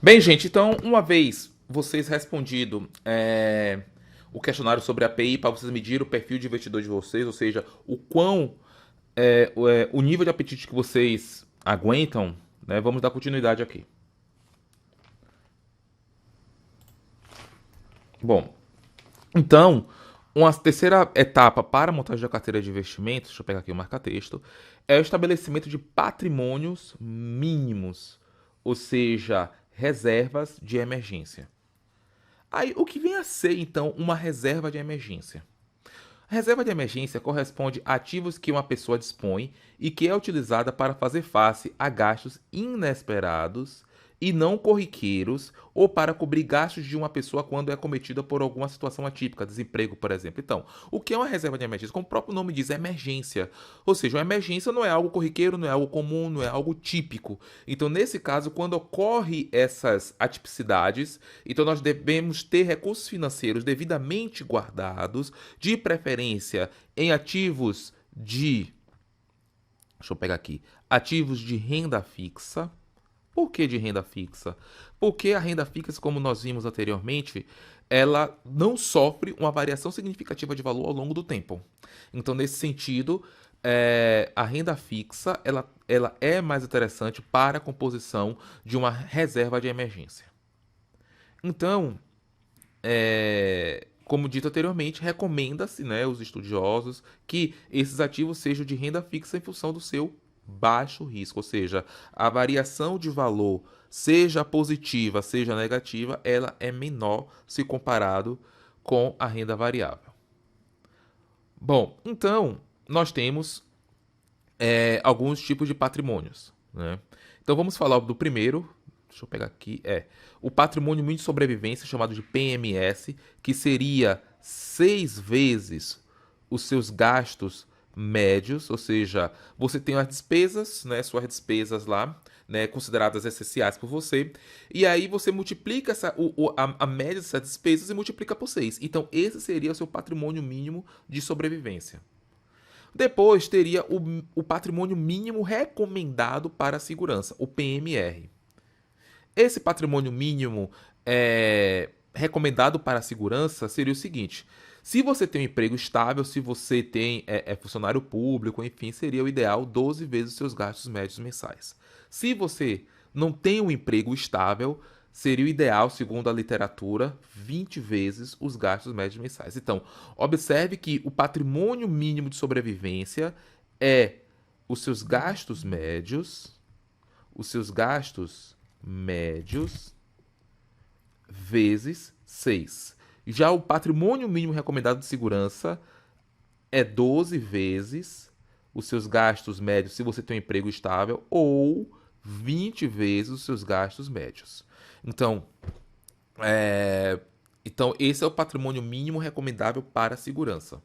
Bem, gente, então, uma vez vocês respondido o questionário sobre a API para vocês medirem o perfil de investidor de vocês, ou seja, o quão o nível de apetite que vocês aguentam, né, vamos dar continuidade aqui. Bom, então, uma terceira etapa para a montagem da carteira de investimentos, deixa eu pegar aqui o marca-texto, é o estabelecimento de patrimônios mínimos, ou seja, reservas de emergência. Aí, o que vem a ser, então, uma reserva de emergência? A reserva de emergência corresponde a ativos que uma pessoa dispõe e que é utilizada para fazer face a gastos inesperados e não corriqueiros ou para cobrir gastos de uma pessoa quando é cometida por alguma situação atípica, desemprego, por exemplo. Então, o que é uma reserva de emergência? Como o próprio nome diz, é emergência. Ou seja, uma emergência não é algo corriqueiro, não é algo comum, não é algo típico. Então, nesse caso, quando ocorre essas atipicidades, então nós devemos ter recursos financeiros devidamente guardados, de preferência em ativos de, deixa eu pegar aqui, ativos de renda fixa. Por que de renda fixa? Porque a renda fixa, como nós vimos anteriormente, ela não sofre uma variação significativa de valor ao longo do tempo. Então, nesse sentido, a renda fixa ela é mais interessante para a composição de uma reserva de emergência. Então, como dito anteriormente, recomenda-se, né, os estudiosos, que esses ativos sejam de renda fixa em função do seu baixo risco, ou seja, a variação de valor, seja positiva, seja negativa, ela é menor se comparado com a renda variável. Bom, então nós temos alguns tipos de patrimônios, né? Então vamos falar do primeiro. Deixa eu pegar aqui. O patrimônio mínimo de sobrevivência, chamado de PMS, que seria 6 vezes os seus gastos médios, ou seja, você tem as despesas, né, suas despesas lá, né, consideradas essenciais por você, e aí você multiplica a média dessas despesas e multiplica por 6. Então, esse seria o seu patrimônio mínimo de sobrevivência. Depois teria o patrimônio mínimo recomendado para a segurança, o PMR. Esse patrimônio mínimo recomendado para a segurança seria o seguinte: se você tem um emprego estável, se você é funcionário público, enfim, seria o ideal 12 vezes os seus gastos médios mensais. Se você não tem um emprego estável, seria o ideal, segundo a literatura, 20 vezes os gastos médios mensais. Então, observe que o patrimônio mínimo de sobrevivência é os seus gastos médios vezes 6. Já o patrimônio mínimo recomendado de segurança é 12 vezes os seus gastos médios se você tem um emprego estável ou 20 vezes os seus gastos médios. Então, é, então esse é o patrimônio mínimo recomendável para a segurança.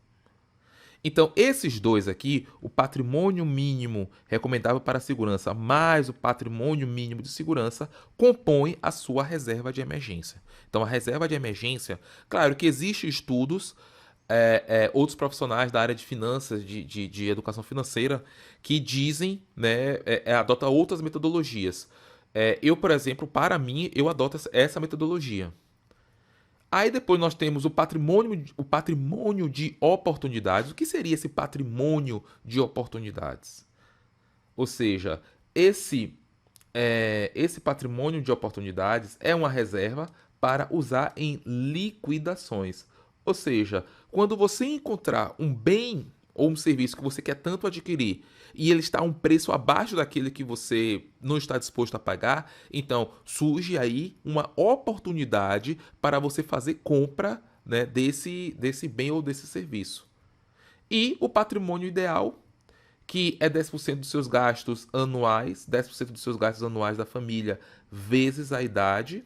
Então, esses dois aqui, o patrimônio mínimo recomendável para a segurança mais o patrimônio mínimo de segurança, compõem a sua reserva de emergência. Então, a reserva de emergência, claro que existem estudos, outros profissionais da área de finanças, de educação financeira, que dizem, né, adotam outras metodologias. Eu, por exemplo, para mim, eu adoto essa metodologia. Aí depois nós temos o patrimônio de oportunidades. O que seria esse patrimônio de oportunidades? Ou seja, esse patrimônio de oportunidades é uma reserva para usar em liquidações. Ou seja, quando você encontrar um bem ou um serviço que você quer tanto adquirir e ele está a um preço abaixo daquele que você não está disposto a pagar, então surge aí uma oportunidade para você fazer compra, né, desse bem ou desse serviço. E o patrimônio ideal, que é 10% dos seus gastos anuais, 10% dos seus gastos anuais da família vezes a idade,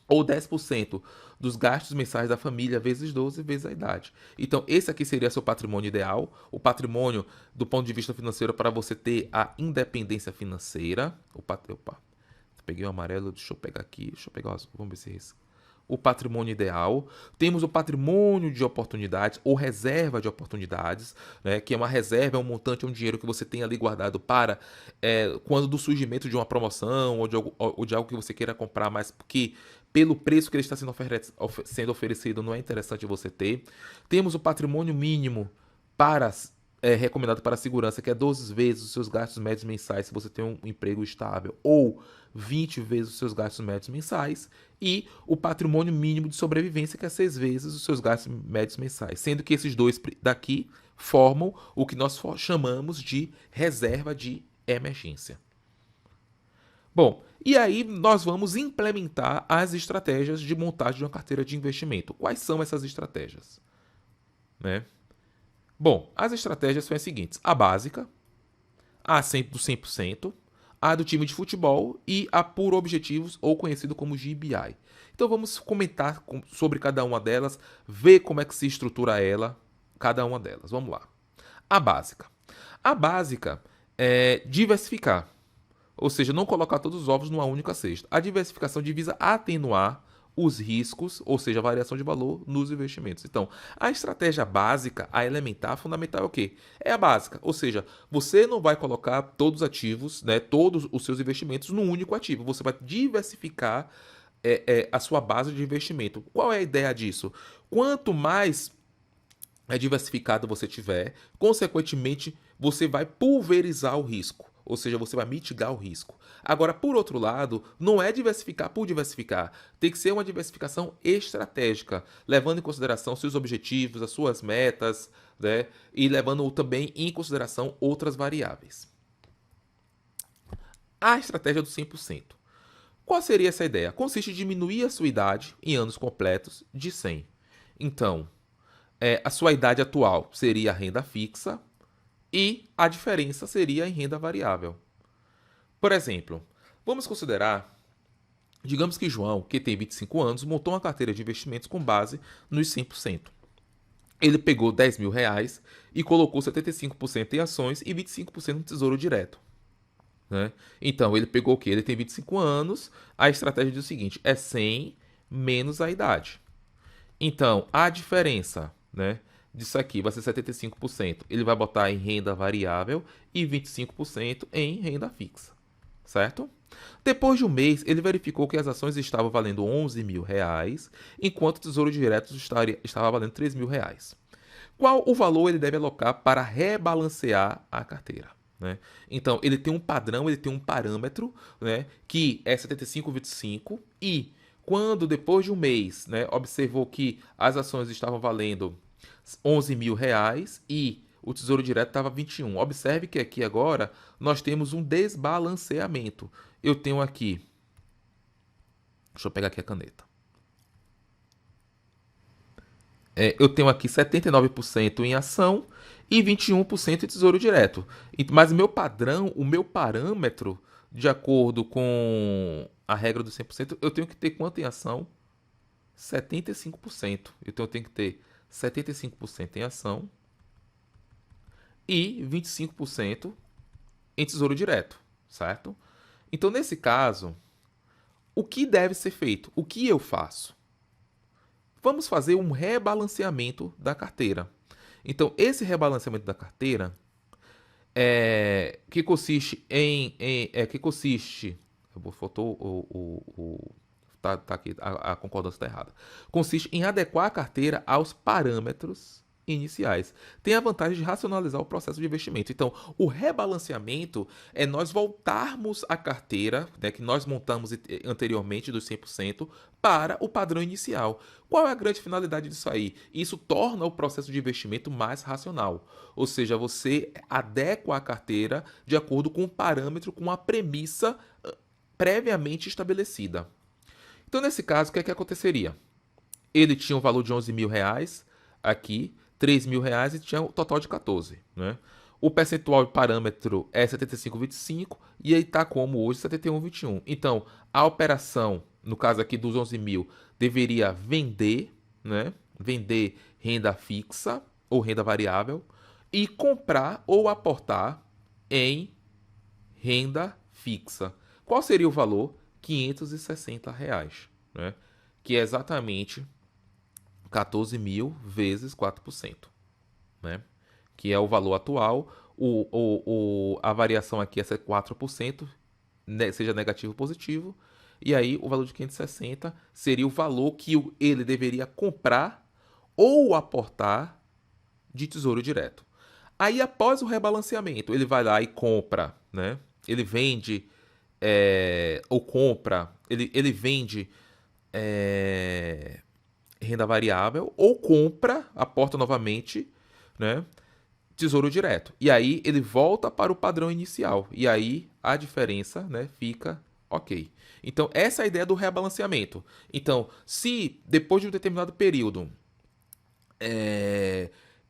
ou 10% dos gastos mensais da família vezes 12 vezes a idade. Então, esse aqui seria seu patrimônio ideal, o patrimônio do ponto de vista financeiro para você ter a independência financeira. Opa, peguei o amarelo, deixa eu pegar aqui, deixa eu pegar o azul, vamos ver se é esse. o patrimônio ideal, temos o patrimônio de oportunidades ou reserva de oportunidades, né, que é uma reserva, é um montante, é um dinheiro que você tem ali guardado para quando do surgimento de uma promoção ou de algo que você queira comprar, mas que pelo preço que ele está sendo oferecido não é interessante você ter. Temos o patrimônio mínimo para recomendado para a segurança, que é 12 vezes os seus gastos médios mensais se você tem um emprego estável, ou 20 vezes os seus gastos médios mensais, e o patrimônio mínimo de sobrevivência, que é 6 vezes os seus gastos médios mensais, sendo que esses dois daqui formam o que nós chamamos de reserva de emergência. Bom, e aí nós vamos implementar as estratégias de montagem de uma carteira de investimento. Quais são essas estratégias? Né? Bom, as estratégias são as seguintes: a básica, a do 100%, a do time de futebol e a por objetivos, ou conhecido como GBI. Então vamos comentar sobre cada uma delas, ver como é que se estrutura ela, cada uma delas. Vamos lá. A básica. A básica é diversificar, ou seja, não colocar todos os ovos numa única cesta. A diversificação visa atenuar os riscos, ou seja, a variação de valor nos investimentos. Então, a estratégia básica, a elementar, a fundamental é o quê? É a básica, ou seja, você não vai colocar todos os ativos, né, todos os seus investimentos num único ativo. Você vai diversificar a sua base de investimento. Qual é a ideia disso? Quanto mais diversificado você tiver, consequentemente, você vai pulverizar o risco. Ou seja, você vai mitigar o risco. Agora, por outro lado, não é diversificar por diversificar. Tem que ser uma diversificação estratégica, levando em consideração seus objetivos, as suas metas, né? E levando também em consideração outras variáveis. A estratégia do 100%. Qual seria essa ideia? Consiste em diminuir a sua idade em anos completos de 100. Então, a sua idade atual seria a renda fixa, e a diferença seria em renda variável. Por exemplo, vamos considerar, digamos que João, que tem 25 anos, montou uma carteira de investimentos com base nos 100%. Ele pegou 10 mil reais e colocou 75% em ações e 25% no tesouro direto. Né? Então, ele pegou o quê? Ele tem 25 anos, a estratégia diz o seguinte, é 100 menos a idade. Então, a diferença, né, disso aqui vai ser 75%. Ele vai botar em renda variável e 25% em renda fixa, certo? Depois de um mês, ele verificou que as ações estavam valendo 11 mil reais, enquanto o Tesouro Direto estava valendo 3 mil reais. Qual o valor ele deve alocar para rebalancear a carteira? Né? Então, ele tem um padrão, ele tem um parâmetro, né, que é 75,25 e quando depois de um mês, né, observou que as ações estavam valendo 11 mil reais e o Tesouro Direto estava 21. Observe que aqui agora nós temos um desbalanceamento. Eu tenho aqui, deixa eu pegar aqui a caneta. Eu tenho aqui 79% em ação e 21% em Tesouro Direto. Mas o meu padrão, o meu parâmetro, de acordo com a regra do 100%, eu tenho que ter quanto em ação? 75%. Então eu tenho que ter 75% em ação e 25% em Tesouro Direto, certo? Então nesse caso, o que deve ser feito? O que eu faço? Vamos fazer um rebalanceamento da carteira. Então, esse rebalanceamento da carteira que consiste faltou tá aqui, a concordância está errada. Consiste em adequar a carteira aos parâmetros iniciais. Tem a vantagem de racionalizar o processo de investimento. Então, o rebalanceamento é nós voltarmos a carteira, né, que nós montamos anteriormente dos 100% para o padrão inicial. Qual é a grande finalidade disso aí? Isso torna o processo de investimento mais racional. Ou seja, você adequa a carteira de acordo com um parâmetro, com uma premissa previamente estabelecida. Então, nesse caso, o que é que aconteceria? Ele tinha um valor de 11 mil reais aqui, 3 mil reais e tinha um total de 14, né? O percentual de parâmetro é 75,25 e ele está como hoje 71,21. Então, a operação, no caso aqui dos 11 mil, deveria vender, né? Vender renda fixa ou renda variável e comprar ou aportar em renda fixa. Qual seria o valor? R$ 560, né? que é exatamente 14 mil vezes 4%, né? Que é o valor atual. A variação aqui é ser 4%, seja negativo ou positivo. E aí o valor de 560 seria o valor que ele deveria comprar ou aportar de tesouro direto. Aí após o rebalanceamento, ele vai lá e compra, né? Ele vende ou compra, ele vende renda variável ou compra, aporta novamente, né? Tesouro direto. E aí ele volta para o padrão inicial. E aí a diferença, né, fica ok. Então, essa é a ideia do rebalanceamento. Então, se depois de um determinado período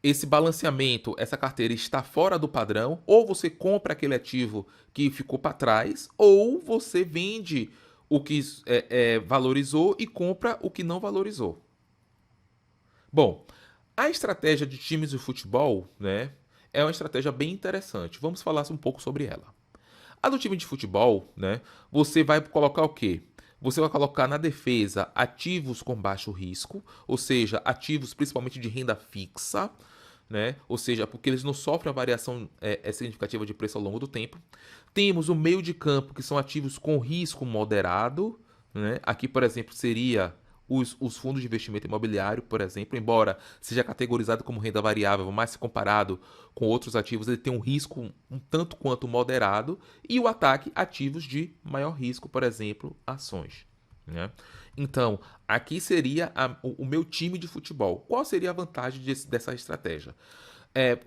esse balanceamento, essa carteira está fora do padrão, ou você compra aquele ativo que ficou para trás, ou você vende o que valorizou e compra o que não valorizou. Bom, a estratégia de times de futebol, né, é uma estratégia bem interessante. Vamos falar um pouco sobre ela. A do time de futebol, né, você vai colocar o quê? Você vai colocar na defesa ativos com baixo risco, ou seja, ativos principalmente de renda fixa, né? Ou seja, porque eles não sofrem a variação significativa de preço ao longo do tempo. Temos o meio de campo, que são ativos com risco moderado, né? Aqui, por exemplo, seria os fundos de investimento imobiliário, por exemplo, embora seja categorizado como renda variável, mas se comparado com outros ativos, ele tem um risco um tanto quanto moderado, e o ataque, ativos de maior risco, por exemplo, ações, né? Então, aqui seria o meu time de futebol. Qual seria a vantagem dessa estratégia?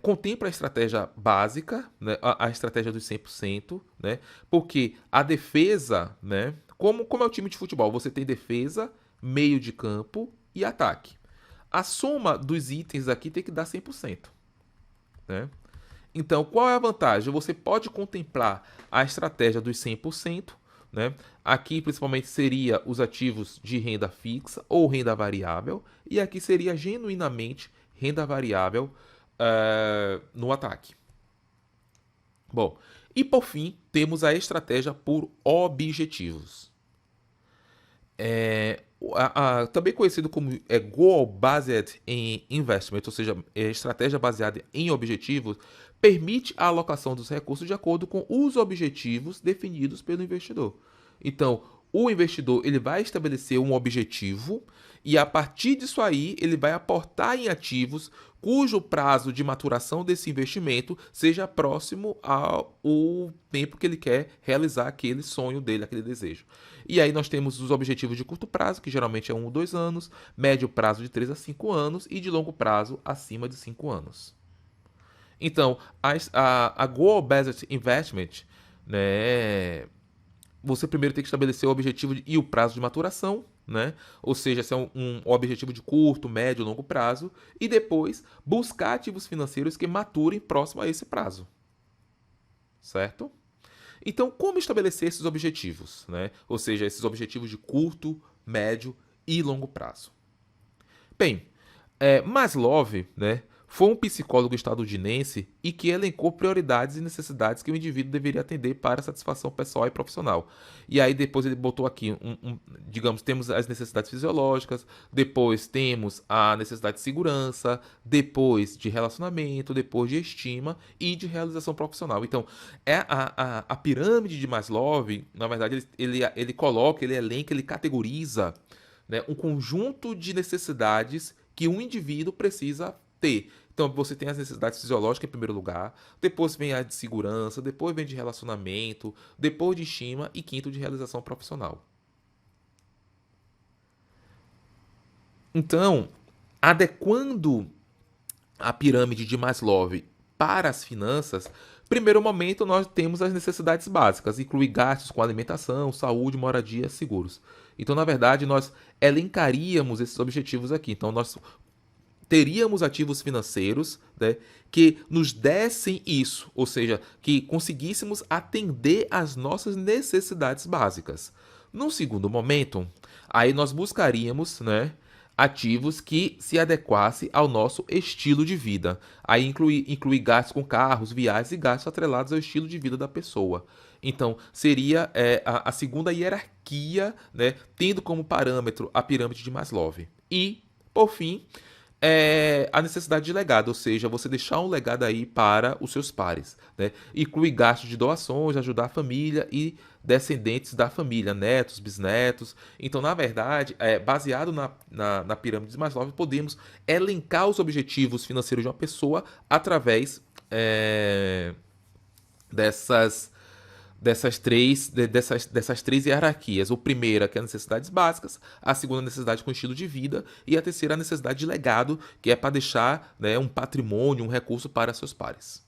Contempla a estratégia básica, né, a estratégia dos 100%, né, porque a defesa, né, como é o time de futebol, você tem defesa, meio de campo e ataque. A soma dos itens aqui tem que dar 100%, né? Então, qual é a vantagem? Você pode contemplar a estratégia dos 100%, né? Aqui, principalmente, seria os ativos de renda fixa ou renda variável, e aqui seria genuinamente renda variável no ataque. Bom, e por fim, temos a estratégia por objetivos. Também conhecido como Goal Based Investment, ou seja, estratégia baseada em objetivos, permite a alocação dos recursos de acordo com os objetivos definidos pelo investidor. Então, o investidor ele vai estabelecer um objetivo e a partir disso aí ele vai aportar em ativos cujo prazo de maturação desse investimento seja próximo ao tempo que ele quer realizar aquele sonho dele, aquele desejo. E aí nós temos os objetivos de curto prazo, que geralmente é 1 ou 2 anos, médio prazo de 3 a 5 anos e de longo prazo acima de 5 anos. Então, a Goal Based Investment, né, você primeiro tem que estabelecer o objetivo e o prazo de maturação, né? Ou seja, se é um objetivo de curto, médio, longo prazo, e depois buscar ativos financeiros que maturem próximo a esse prazo, certo? Então, como estabelecer esses objetivos, né? Ou seja, esses objetivos de curto, médio e longo prazo? Bem, Maslow, né, foi um psicólogo estadunidense e que elencou prioridades e necessidades que o indivíduo deveria atender para a satisfação pessoal e profissional. E aí depois ele botou aqui, digamos, temos as necessidades fisiológicas, depois temos a necessidade de segurança, depois de relacionamento, depois de estima e de realização profissional. Então, a pirâmide de Maslow, na verdade, ele coloca, ele elenca, ele categoriza, né, um conjunto de necessidades que um indivíduo precisa ter. Então você tem as necessidades fisiológicas em primeiro lugar, depois vem a de segurança, depois vem de relacionamento, depois de estima e quinto de realização profissional. Então, adequando a pirâmide de Maslow para as finanças, primeiro momento nós temos as necessidades básicas, inclui gastos com alimentação, saúde, moradia, seguros. Então, na verdade, nós elencaríamos esses objetivos aqui. Então, nós teríamos ativos financeiros, né, que nos dessem isso, ou seja, que conseguíssemos atender às nossas necessidades básicas. Num segundo momento, aí nós buscaríamos, né, ativos que se adequassem ao nosso estilo de vida. Aí inclui gastos com carros, viagens e gastos atrelados ao estilo de vida da pessoa. Então, seria a segunda hierarquia, né, tendo como parâmetro a pirâmide de Maslow. E, por fim, a necessidade de legado, ou seja, você deixar um legado aí para os seus pares, né? Inclui gastos de doações, ajudar a família e descendentes da família, netos, bisnetos. Então, na verdade, baseado na pirâmide de Maslow, podemos elencar os objetivos financeiros de uma pessoa através dessas dessas três hierarquias. O primeiro, que é necessidades básicas, a segunda, necessidade com estilo de vida, e a terceira, a necessidade de legado, que é para deixar, né, um patrimônio, um recurso para seus pares.